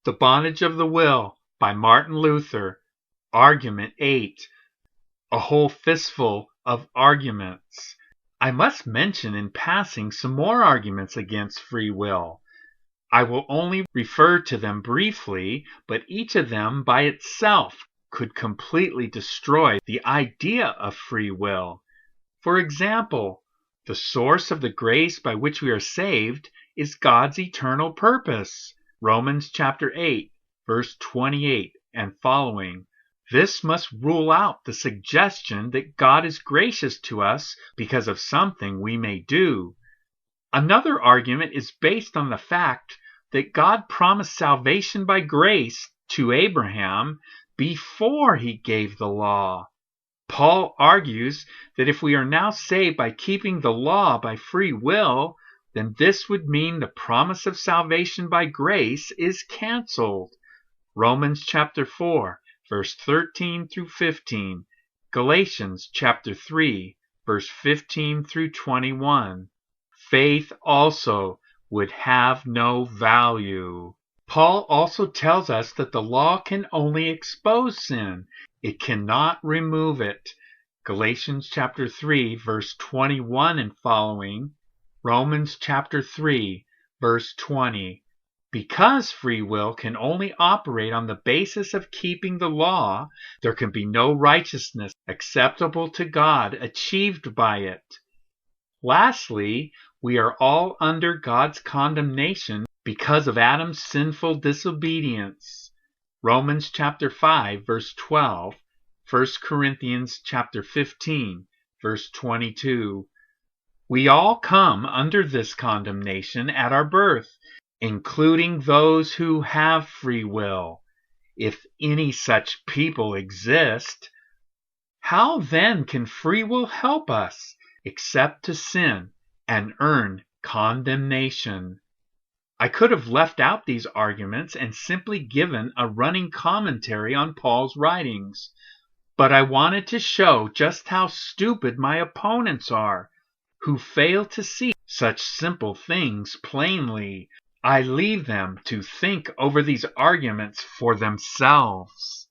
The Bondage of the Will by Martin Luther. Argument 8. A whole fistful of arguments. I must mention in passing some more arguments against free will. I will only refer to them briefly, but each of them by itself could completely destroy the idea of free will. For example, the source of the grace by which we are saved is God's eternal purpose. Romans chapter 8, verse 28 and following. This must rule out the suggestion that God is gracious to us because of something we may do. Another argument is based on the fact that God promised salvation by grace to Abraham before he gave the law. Paul argues that if we are now saved by keeping the law by free will, then this would mean the promise of salvation by grace is canceled. Romans chapter 4, verse 13 through 15. Galatians chapter 3, verse 15 through 21. Faith also would have no value. Paul also tells us that the law can only expose sin. It cannot remove it. Galatians chapter 3, verse 21 and following. Romans chapter 3, verse 20. Because free will can only operate on the basis of keeping the law, there can be no righteousness acceptable to God achieved by it. Lastly, we are all under God's condemnation because of Adam's sinful disobedience. Romans chapter 5, verse 12. 1 Corinthians chapter 15, verse 22. We all come under this condemnation at our birth, including those who have free will, if any such people exist. How then can free will help us except to sin and earn condemnation? I could have left out these arguments and simply given a running commentary on Paul's writings, but I wanted to show just how stupid my opponents are, who fail to see such simple things plainly. I leave them to think over these arguments for themselves.